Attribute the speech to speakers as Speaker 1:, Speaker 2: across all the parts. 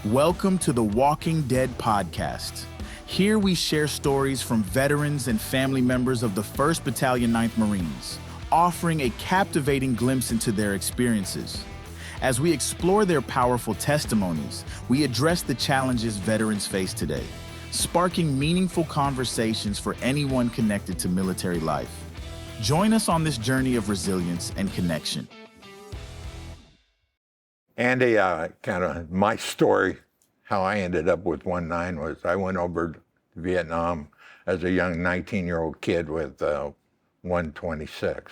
Speaker 1: Welcome to the Walking Dead podcast. Here we share stories from veterans and family members of the 1st Battalion 9th Marines, offering a captivating glimpse into their experiences. As we explore their powerful testimonies, we address the challenges veterans face today, sparking meaningful conversations for anyone connected to military life. Join us on this journey of resilience and connection.
Speaker 2: Andy, kind of my story, how I ended up with 1-9 was I went over to Vietnam as a young 19-year-old kid with 126.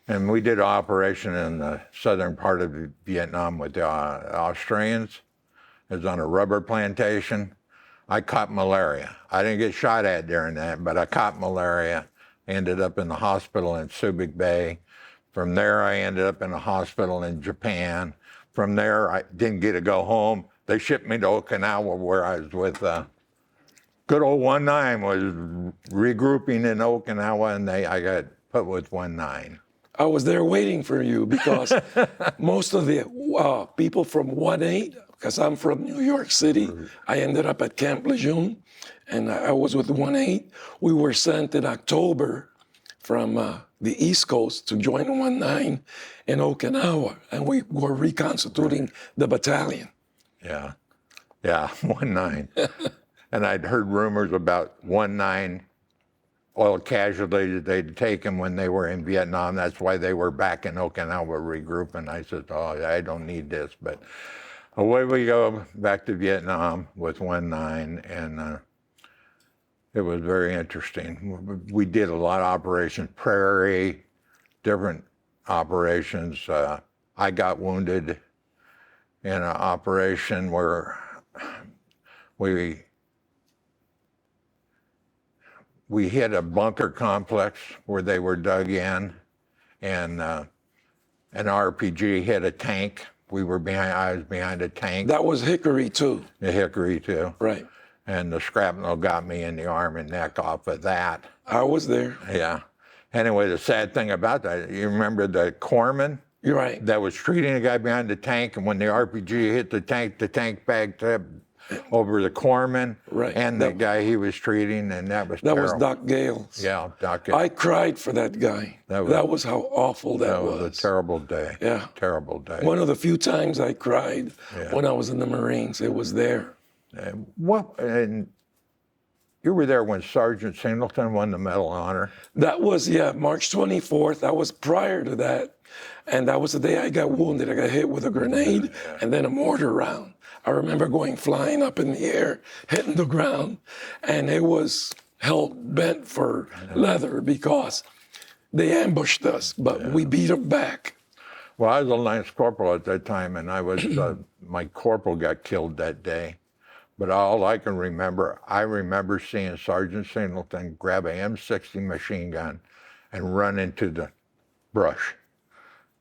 Speaker 2: And we did an operation in the southern part of Vietnam with the Australians. It was on a rubber plantation. I caught malaria. I didn't get shot at during that, but I caught malaria. Ended up in the hospital in Subic Bay. From there, I ended up in a hospital in Japan. From there, I didn't get to go home. They shipped me to Okinawa, where I was with good old 1-9, was regrouping in Okinawa, and I got put with 1-9.
Speaker 3: I was there waiting for you because most of the people from 1-8, because I'm from New York City, I ended up at Camp Lejeune, and I was with 1-8. We were sent in October from the East Coast to join 1-9 in Okinawa, and we were reconstituting the battalion.
Speaker 2: Yeah, 1-9. And I'd heard rumors about 1-9 oil casualties they'd taken when they were in Vietnam. That's why they were back in Okinawa regrouping. I said, oh, I don't need this. But away we go back to Vietnam with 1-9, and it was very interesting. We did a lot of operations, Prairie, different operations. I got wounded in an operation where we hit a bunker complex where they were dug in, and an RPG hit a tank. I was behind a tank.
Speaker 3: That was Hickory too.
Speaker 2: The Hickory too.
Speaker 3: Right.
Speaker 2: And the shrapnel got me in the arm and neck off of that.
Speaker 3: I was there.
Speaker 2: Yeah. Anyway, the sad thing about that, you remember the corpsman?
Speaker 3: You're right.
Speaker 2: That was treating a guy behind the tank, and when the RPG hit the tank backed up over the corpsman
Speaker 3: right.
Speaker 2: and the guy he was treating, and that was terrible.
Speaker 3: That was Doc Gales.
Speaker 2: Yeah, Doc Gales.
Speaker 3: I cried for that guy. That was how awful that was.
Speaker 2: That was a terrible day.
Speaker 3: Yeah.
Speaker 2: Terrible day.
Speaker 3: One of the few times I cried when I was in the Marines, it was there.
Speaker 2: And you were there when Sergeant Singleton won the Medal of Honor?
Speaker 3: That was, March 24th. That was prior to that. And that was the day I got wounded. I got hit with a grenade and then a mortar round. I remember going flying up in the air, hitting the ground, and it was hell bent for leather because they ambushed us, but we beat them back.
Speaker 2: Well, I was a Lance Corporal at that time, and I was my corporal got killed that day. But all I can remember, I remember seeing Sergeant Singleton grab a M60 machine gun and run into the brush.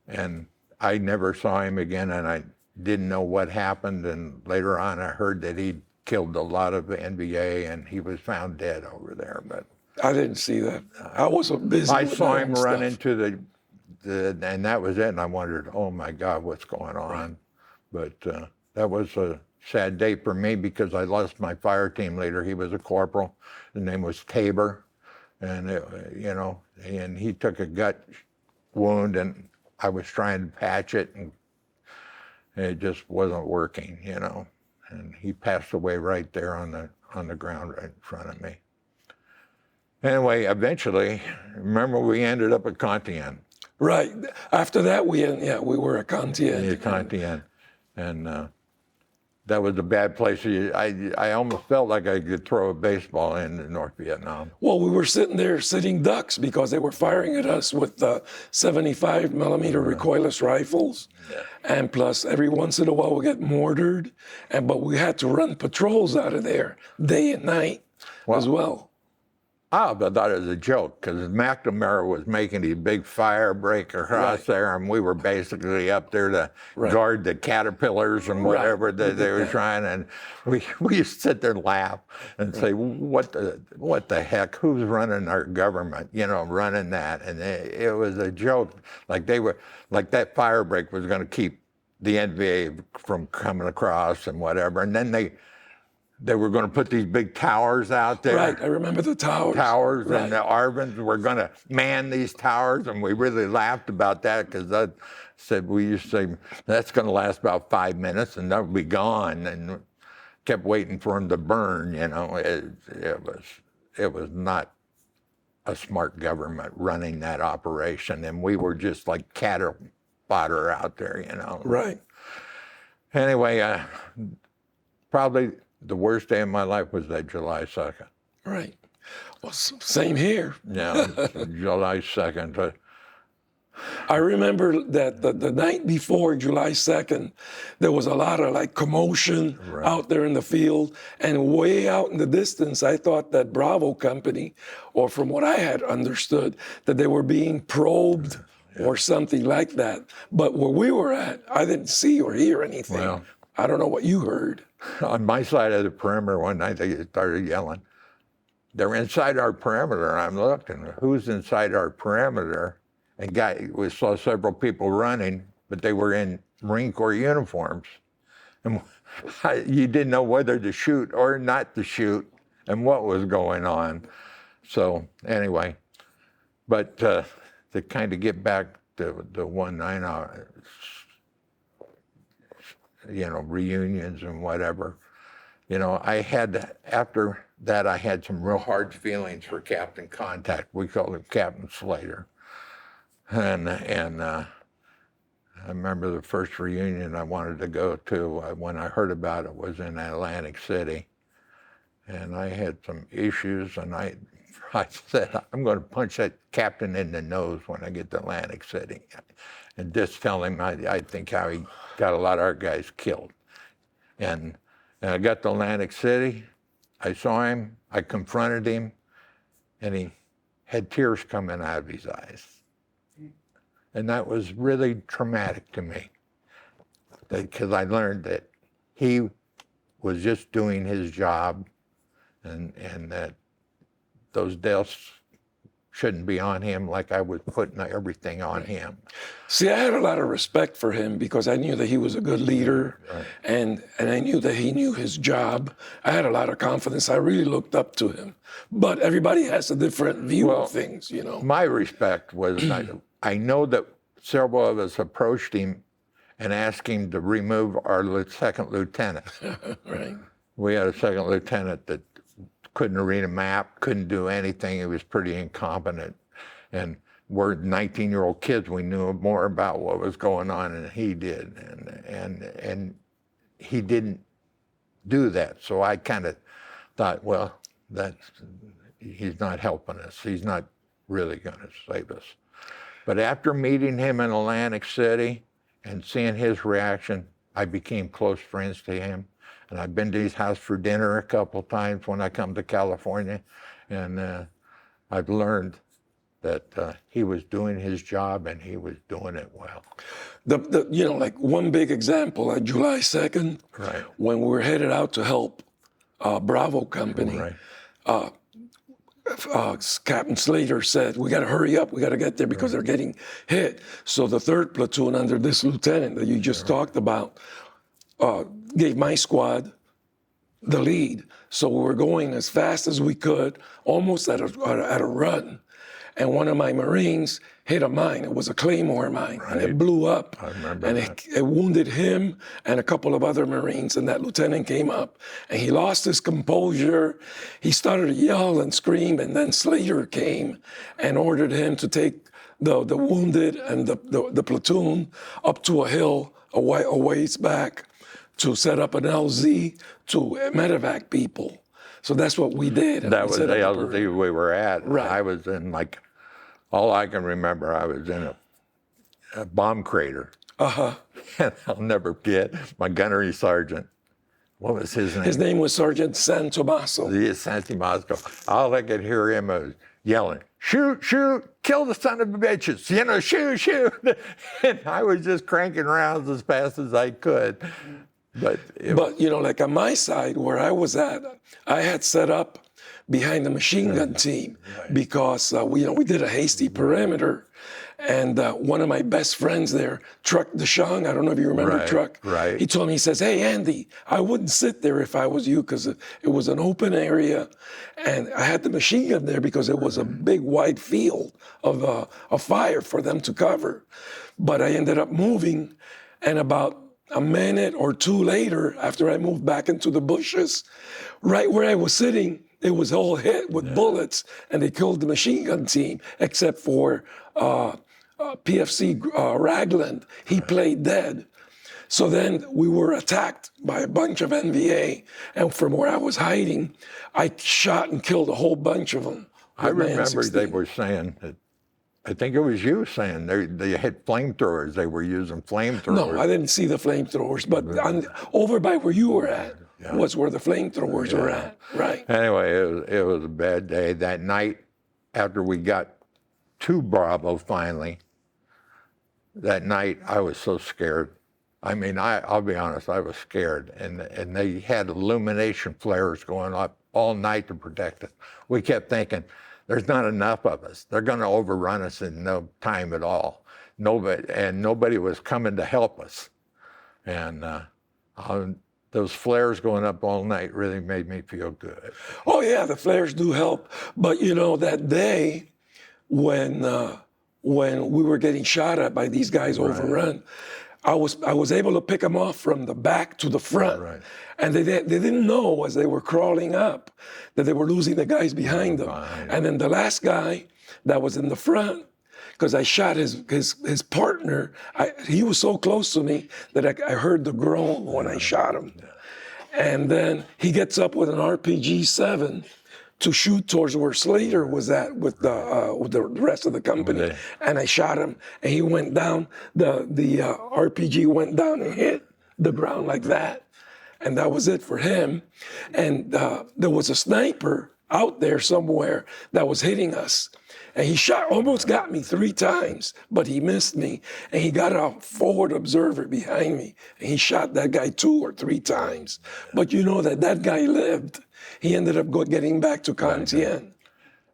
Speaker 2: And I never saw him again, and I didn't know what happened. And later on, I heard that he'd killed a lot of NVA, and he was found dead over there. But
Speaker 3: I didn't see that. I was so busy.
Speaker 2: I saw him run into and that was it. And I wondered, oh my God, what's going on? But that was a sad day for me because I lost my fire team leader. He was a corporal. His name was Tabor, and and he took a gut wound, and I was trying to patch it, and it just wasn't working, And he passed away right there on the ground right in front of me. Anyway, eventually, remember we ended up at Con Thien.
Speaker 3: Right. After that, we were at Con Thien.
Speaker 2: Yeah, Con Thien. And that was a bad place. I almost felt like I could throw a baseball in North Vietnam.
Speaker 3: Well, we were sitting there sitting ducks because they were firing at us with 75 millimeter recoilless rifles. Yeah. And plus, every once in a while, we get mortared. But we had to run patrols out of there day and night as well.
Speaker 2: I thought it was a joke because McNamara was making these big fire break across there, and we were basically up there to guard the caterpillars and whatever that they were trying. And we used to sit there and laugh and say, what the heck? Who's running our government? Running that. And it was a joke. Like that fire break was going to keep the NVA from coming across and whatever. And then they were going to put these big towers out there.
Speaker 3: Right, I remember the towers. Right.
Speaker 2: And the ARVNs were going to man these towers, and we really laughed about that because I said, we used to say, that's going to last about 5 minutes and they'll be gone, and kept waiting for them to burn, you know. It was not a smart government running that operation, and we were just like cattle fodder out there, you know.
Speaker 3: Right.
Speaker 2: Anyway, probably the worst day of my life was that July 2nd.
Speaker 3: Right. Well, same here.
Speaker 2: Yeah, July 2nd.
Speaker 3: I remember that the night before July 2nd, there was a lot of like commotion out there in the field, and way out in the distance, I thought that Bravo company, or from what I had understood, that they were being probed or something like that. But where we were at, I didn't see or hear anything.
Speaker 2: Well,
Speaker 3: I don't know what you heard.
Speaker 2: On my side of the perimeter one night, they started yelling. They're inside our perimeter. And I'm looking, who's inside our perimeter? And we saw several people running, but they were in Marine Corps uniforms. And you didn't know whether to shoot or not to shoot and what was going on. So anyway, but to kind of get back to the 1-9, you know, reunions and whatever, you know, after that, I had some real hard feelings for Captain Contact. We called him Captain Slater. And I remember the first reunion I wanted to go to, when I heard about it, was in Atlantic City. And I had some issues, and I said, I'm going to punch that captain in the nose when I get to Atlantic City. And just tell him I think how he got a lot of our guys killed. And I got to Atlantic City, I saw him, I confronted him, and he had tears coming out of his eyes. And that was really traumatic to me, because I learned that he was just doing his job, and that those deaths shouldn't be on him like I was putting everything on him.
Speaker 3: See, I had a lot of respect for him because I knew that he was a good leader, and I knew that he knew his job. I had a lot of confidence. I really looked up to him. But everybody has a different view of things, you know.
Speaker 2: My respect was, I know that several of us approached him and asked him to remove our second lieutenant.
Speaker 3: Right.
Speaker 2: We had a second lieutenant that couldn't read a map, couldn't do anything. He was pretty incompetent. And we're 19-year-old kids. We knew more about what was going on than he did. And he didn't do that. So I kind of thought, well, he's not helping us. He's not really going to save us. But after meeting him in Atlantic City and seeing his reaction, I became close friends to him. And I've been to his house for dinner a couple of times when I come to California. And I've learned that he was doing his job, and he was doing it well.
Speaker 3: You know, like one big example, like July 2nd, when we were headed out to help Bravo Company, Captain Slater said, we got to hurry up, we got to get there because they're getting hit. So the 3rd platoon under this lieutenant that you just talked about gave my squad the lead. So we were going as fast as we could, almost at a run. And one of my Marines hit a mine. It was a Claymore mine, and it blew up.
Speaker 2: I remember
Speaker 3: and it wounded him and a couple of other Marines. And that lieutenant came up, and he lost his composure. He started to yell and scream, and then Slater came and ordered him to take the wounded and the platoon up to a hill a ways back to set up an LZ to medevac people. So that's what we did.
Speaker 2: That was the LZ we were at.
Speaker 3: Right.
Speaker 2: I was in, like, all I can remember, I was in a bomb crater. And I'll never forget my gunnery sergeant. What was his name?
Speaker 3: His name was Sergeant San Tomaso.
Speaker 2: Yes, San Tomaso. All I could hear him was yelling, shoot, shoot, kill the son of a bitches, you know, shoot, shoot. And I was just cranking rounds as fast as I could. But
Speaker 3: you know, like on my side where I was at, I had set up behind the machine gun team because we did a hasty perimeter, And one of my best friends there, Truck DeShong, I don't know if you remember Truck.
Speaker 2: Right.
Speaker 3: He told me, he says, "Hey, Andy, I wouldn't sit there if I was you because it was an open area. And I had the machine gun there because it was a big wide field of a fire for them to cover. But I ended up moving, and about a minute or two later, after I moved back into the bushes, right where I was sitting, it was all hit with bullets, and they killed the machine gun team, except for PFC Ragland. He played dead. So then we were attacked by a bunch of NVA, and from where I was hiding, I shot and killed a whole bunch of them.
Speaker 2: I remember they were saying that, I think it was you saying they had flamethrowers. They were using flamethrowers.
Speaker 3: No, I didn't see the flamethrowers, but over by where you were at was where the flamethrowers were at, right?
Speaker 2: Anyway, it was a bad day. That night, after we got to Bravo finally, that night I was so scared. I mean, I'll be honest, I was scared. And they had illumination flares going up all night to protect us. We kept thinking, there's not enough of us. They're going to overrun us in no time at all. Nobody was coming to help us. And those flares going up all night really made me feel good.
Speaker 3: Oh yeah, the flares do help. But you know, that day when we were getting shot at by these guys overrun, I was able to pick them off from the back to the front.
Speaker 2: Right.
Speaker 3: And they didn't know as they were crawling up that they were losing the guys behind them.
Speaker 2: Right.
Speaker 3: And then the last guy that was in the front, because I shot his partner, he was so close to me that I heard the groan when I shot him. And then he gets up with an RPG-7 to shoot towards where Slater was at with the rest of the company.
Speaker 2: Okay.
Speaker 3: And I shot him, and he went down. The RPG went down and hit the ground like that. And that was it for him. And there was a sniper out there somewhere that was hitting us. And he almost got me 3 times, but he missed me. And he got a forward observer behind me, and he shot that guy 2 or 3 times. But you know that guy lived. He ended up getting back to Con Thien.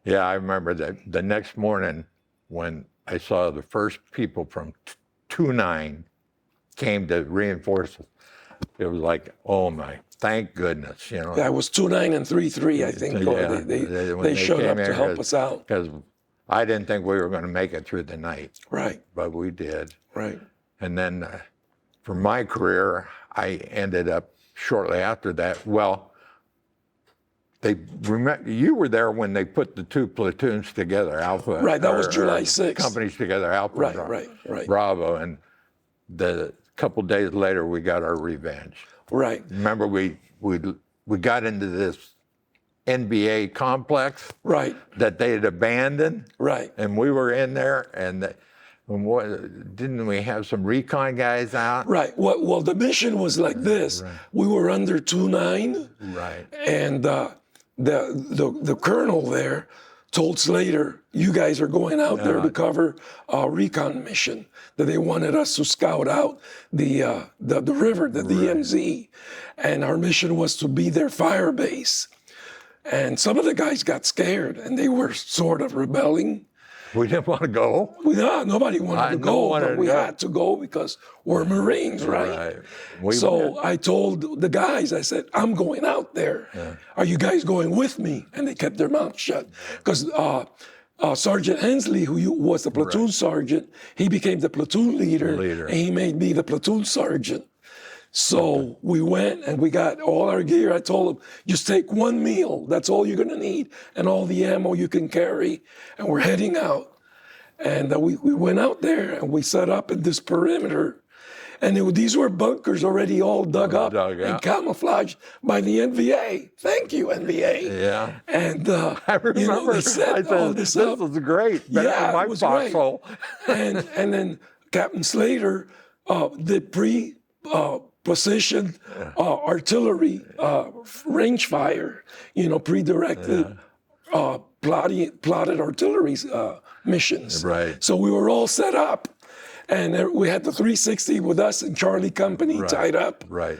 Speaker 2: Yeah, I remember that the next morning when I saw the first people from 2-9 came to reinforce us. It was like, oh my, thank goodness, you know.
Speaker 3: Yeah, it was 2-9 and 3-3, I think. They showed up to help us out.
Speaker 2: Because I didn't think we were going to make it through the night.
Speaker 3: Right.
Speaker 2: But we did.
Speaker 3: Right.
Speaker 2: And then for my career, I ended up shortly after that, well, you were there when they put the 2 platoons together, Alpha.
Speaker 3: Right, that was July 6th.
Speaker 2: Companies together, Alpha.
Speaker 3: Right.
Speaker 2: Bravo. And the couple days later, we got our revenge.
Speaker 3: Right.
Speaker 2: Remember, we got into this NBA complex.
Speaker 3: Right.
Speaker 2: That they had abandoned.
Speaker 3: Right.
Speaker 2: And we were in there, and didn't we have some recon guys out?
Speaker 3: Right. Well, the mission was like this. Right. We were under 2-9.
Speaker 2: Right.
Speaker 3: And the colonel there told Slater, you guys are going out there to cover a recon mission, that they wanted us to scout out the river, the DMZ. And our mission was to be their fire base. And some of the guys got scared, and they were sort of rebelling.
Speaker 2: We didn't want to go.
Speaker 3: Nobody wanted to go, but we had to go because we're Marines, right? So I told the guys, I said, I'm going out there. Yeah. Are you guys going with me? And they kept their mouths shut. Because Sergeant Hensley, who was the platoon sergeant, he became the platoon leader, and he made me the platoon sergeant. So we went and we got all our gear. I told them, just take 1 meal. That's all you're going to need, and all the ammo you can carry. And we're heading out. And we went out there and we set up in this perimeter. And these were bunkers already all dug up and camouflaged by the NVA. Thank you, NVA.
Speaker 2: Yeah.
Speaker 3: And
Speaker 2: I remember
Speaker 3: they set all this up.
Speaker 2: This was great. Better than my
Speaker 3: it was
Speaker 2: foxhole.
Speaker 3: Great. and then Captain Slater did positioned artillery range fire, pre-directed plotted artillery missions.
Speaker 2: Right.
Speaker 3: So we were all set up, and we had the 360 with us and Charlie Company tied up.
Speaker 2: Right.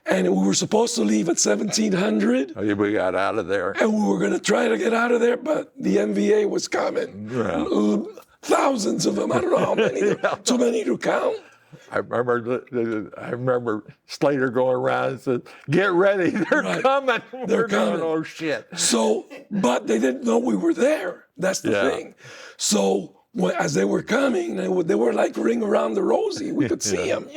Speaker 3: And we were supposed to leave at 1700.
Speaker 2: We got out of there.
Speaker 3: And we were going to try to get out of there, but the NVA was coming.
Speaker 2: Yeah.
Speaker 3: thousands of them. I don't know how many. Too many to count.
Speaker 2: I remember Slater going around and said, "Get ready, they're coming."
Speaker 3: They're coming.
Speaker 2: Going, oh shit!
Speaker 3: So, but they didn't know we were there. That's the thing. So as they were coming, they were like ring around the rosy. We could see them,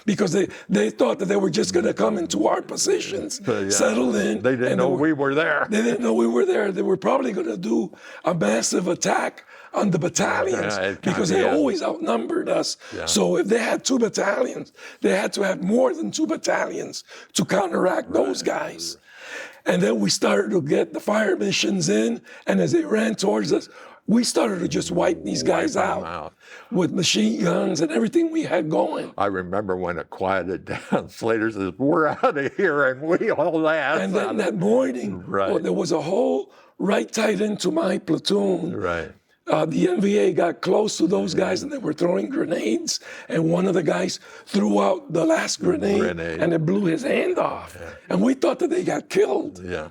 Speaker 3: because they thought that they were just going to come into our positions, settle in.
Speaker 2: They didn't know we were there.
Speaker 3: They didn't know we were there. They were probably going to do a massive attack on the battalions because they always outnumbered us. Yeah. So if they had 2 battalions, they had to have more than 2 battalions to counteract those guys. And then we started to get the fire missions in, and as they ran towards us, we started to just wipe these guys out with machine guns and everything we had going.
Speaker 2: I remember when it quieted down, Slater says, "We're out of here," and we all laughed.
Speaker 3: And then that morning, there was a hole right tight into my platoon.
Speaker 2: Right.
Speaker 3: The NVA got close to those guys and they were throwing grenades, and one of the guys threw out the last grenade. And it blew his hand off. Yeah. And we thought that they got killed.
Speaker 2: Yeah.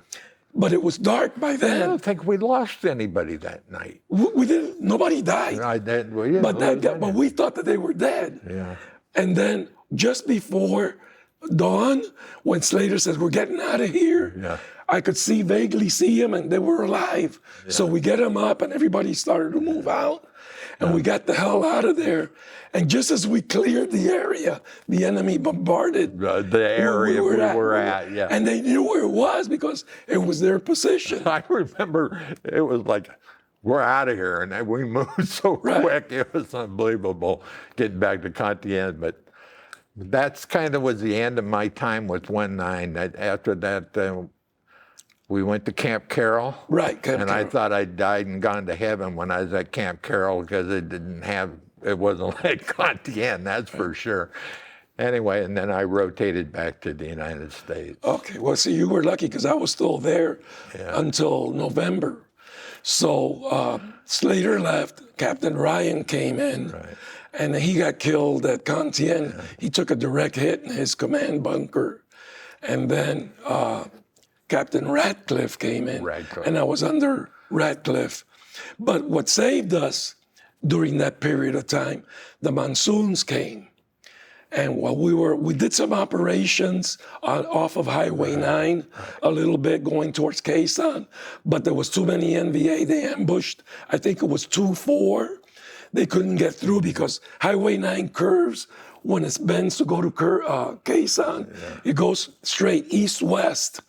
Speaker 3: But it was dark by then.
Speaker 2: I don't think we lost anybody that night.
Speaker 3: We didn't. Nobody died.
Speaker 2: I did. Well, yeah,
Speaker 3: but we thought that they were dead.
Speaker 2: Yeah.
Speaker 3: And then just before dawn, when Slater says, "We're getting out of here," I could vaguely see them, and they were alive. Yeah. So we get them up, and everybody started to move out, and we got the hell out of there. And just as we cleared the area, the enemy bombarded
Speaker 2: the area we were at. Yeah.
Speaker 3: And they knew where it was because it was their position.
Speaker 2: I remember it was like, we're out of here, and then we moved so quick. It was unbelievable getting back to Con Thien. But that's kind of was the end of my time with 1-9. After that, we went to Camp Carroll.
Speaker 3: Right, Camp
Speaker 2: and
Speaker 3: Carroll.
Speaker 2: I thought I'd died and gone to heaven when I was at Camp Carroll because it wasn't like Con Thien, that's for sure. Anyway, and then I rotated back to the United States.
Speaker 3: Okay, well, see, you were lucky because I was still there until November. So Slater left, Captain Ryan came in, and he got killed at Con Thien. He took a direct hit in his command bunker. And then Captain Ratcliffe came in, and I was under Ratcliffe. But what saved us during that period of time, the monsoons came. And while we did some operations off of Highway 9, a little bit going towards Quezon, but there was too many NVA. They ambushed, I think it was 2-4. They couldn't get through because Highway 9 curves when it bends to go to Quezon. It goes straight east-west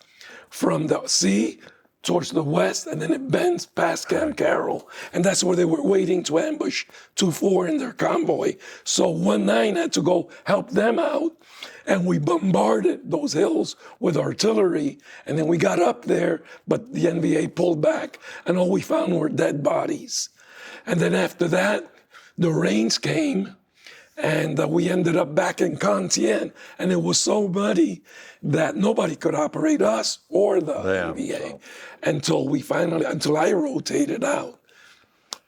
Speaker 3: from the sea towards the west, and then it bends past Camp Carroll. And that's where they were waiting to ambush 2-4 in their convoy. So 1-9 had to go help them out, and we bombarded those hills with artillery. And then we got up there, but the NVA pulled back, and all we found were dead bodies. And then after that, the rains came, and we ended up back in Con Thien, and it was so muddy that nobody could operate us or the NVA until I rotated out.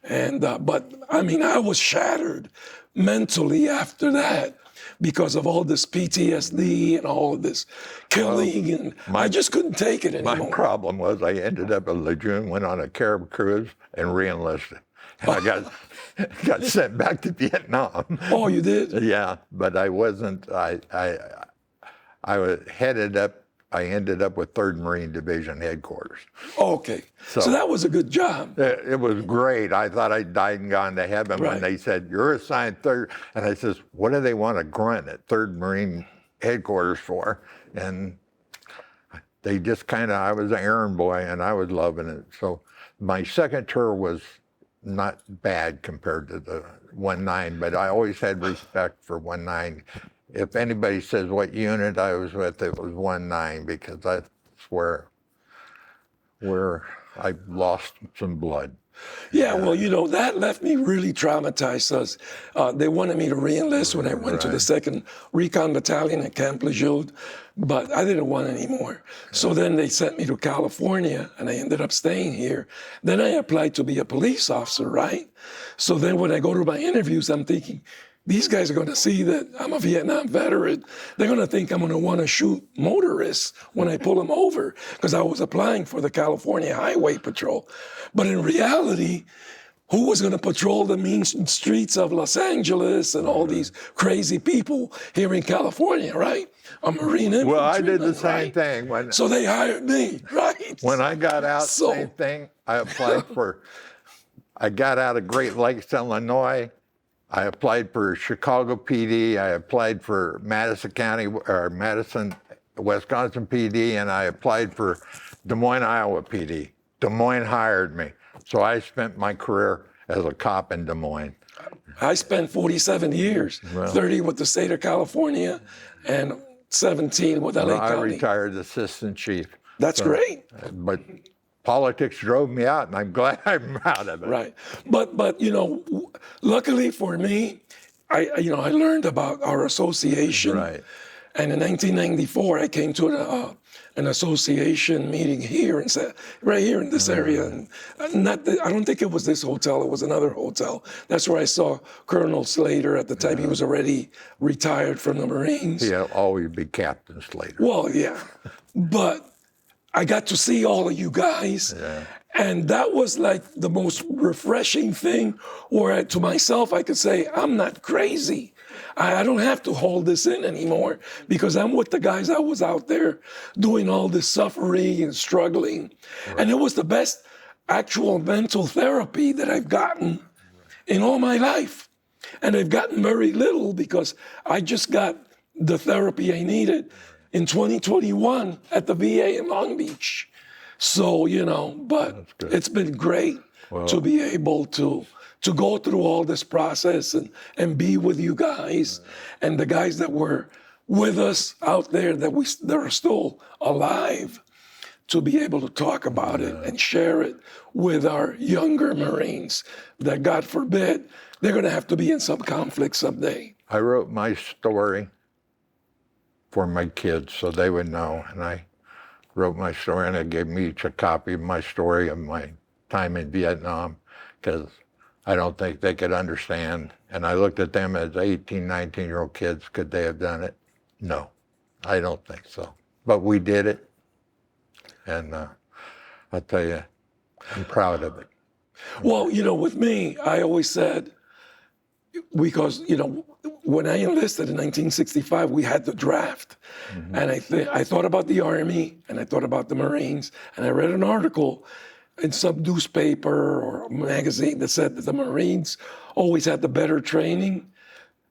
Speaker 3: And but I mean, I was shattered mentally after that because of all this PTSD and all of this killing, and I just couldn't take it anymore.
Speaker 2: My problem was I ended up in Lejeune, went on a Carib cruise, and re-enlisted. And I got sent back to Vietnam.
Speaker 3: Oh, you did?
Speaker 2: Yeah, but I wasn't. I was headed up. I ended up with 3rd Marine Division headquarters.
Speaker 3: Okay, so that was a good job.
Speaker 2: It was great. I thought I'd died and gone to heaven when they said, "You're assigned 3rd." And I says, "What do they want a grunt at 3rd Marine headquarters for?" And they just I was an errand boy, and I was loving it. So my second tour was not bad compared to the 1-9, but I always had respect for 1-9. If anybody says what unit I was with, it was 1-9 because that's where I lost some blood.
Speaker 3: Yeah, well, that left me really traumatized. They wanted me to re-enlist when I went to the 2nd Recon Battalion at Camp Lejeune, but I didn't want any more. So then they sent me to California, and I ended up staying here. Then I applied to be a police officer, right? So then when I go to my interviews, I'm thinking, these guys are going to see that I'm a Vietnam veteran. They're going to think I'm going to want to shoot motorists when I pull them over because I was applying for the California Highway Patrol. But in reality, who was going to patrol the mean streets of Los Angeles and all these crazy people here in California, right? A Marine infantryman.
Speaker 2: Well, I did the same
Speaker 3: right?
Speaker 2: thing.
Speaker 3: So they hired me, right?
Speaker 2: When I got out, same thing. I got out of Great Lakes, Illinois. I applied for Chicago PD. I applied for Madison County, or Madison, Wisconsin PD, and I applied for Des Moines, Iowa PD. Des Moines hired me. So I spent my career as a cop in Des Moines.
Speaker 3: I spent 47 years, 30 with the state of California and 17 with LA County.
Speaker 2: I retired assistant chief.
Speaker 3: That's great.
Speaker 2: But politics drove me out, and I'm glad I'm out of it.
Speaker 3: Right. But you know, luckily for me, I learned about our association.
Speaker 2: Right.
Speaker 3: And in 1994, I came to an association meeting here and said, right here in this area. And I don't think it was this hotel, it was another hotel. That's where I saw Colonel Slater at the time. He was already retired from the Marines.
Speaker 2: He'll always be Captain Slater.
Speaker 3: Well, yeah. But I got to see all of you guys.
Speaker 2: Yeah.
Speaker 3: And that was like the most refreshing thing where to myself, I could say, I'm not crazy. I don't have to hold this in anymore because I'm with the guys that was out there doing all this suffering and struggling. Right. And it was the best actual mental therapy that I've gotten in all my life. And I've gotten very little because I just got the therapy I needed in 2021 at the VA in Long Beach. So, but it's been great to be able to go through all this process and be with you guys and the guys that were with us out there that are still alive, to be able to talk about it and share it with our younger Marines that, God forbid, they're going to have to be in some conflict someday.
Speaker 2: I wrote my story for my kids so they would know, and I wrote my story, and I gave me each a copy of my story of my time in Vietnam, because I don't think they could understand. And I looked at them as 18, 19-year-old kids. Could they have done it? No, I don't think so. But we did it. And I'll tell you, I'm proud of it.
Speaker 3: Well, with me, I always said, because, when I enlisted in 1965, we had the draft. Mm-hmm. And I thought about the Army, and I thought about the Marines, and I read an article in some newspaper or magazine that said that the Marines always had the better training.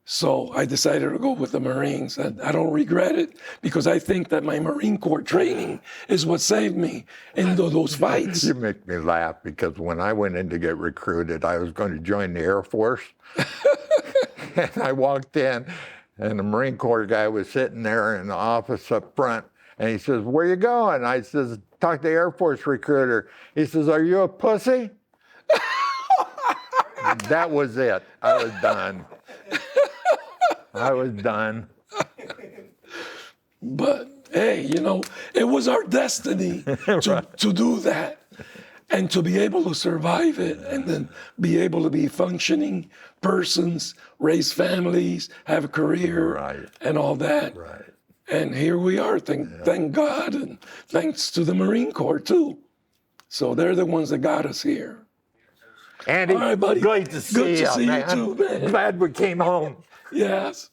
Speaker 3: So I decided to go with the Marines, and I don't regret it because I think that my Marine Corps training is what saved me in those fights.
Speaker 2: You make me laugh because when I went in to get recruited, I was going to join the Air Force. And I walked in, and the Marine Corps guy was sitting there in the office up front, and he says, "Where you going?" I says, "Talk to the Air Force recruiter." He says, "Are you a pussy?" That was it. I was done. I was done.
Speaker 3: But hey, it was our destiny to do that and to be able to survive it and then be able to be functioning persons, raise families, have a career, and all that.
Speaker 2: Right.
Speaker 3: And here we are, thank God, and thanks to the Marine Corps, too. So they're the ones that got us here.
Speaker 2: Andy,
Speaker 3: all right, buddy.
Speaker 2: Great to see you, man.
Speaker 3: Good to see you, too, man.
Speaker 2: Glad we came home.
Speaker 3: Yes.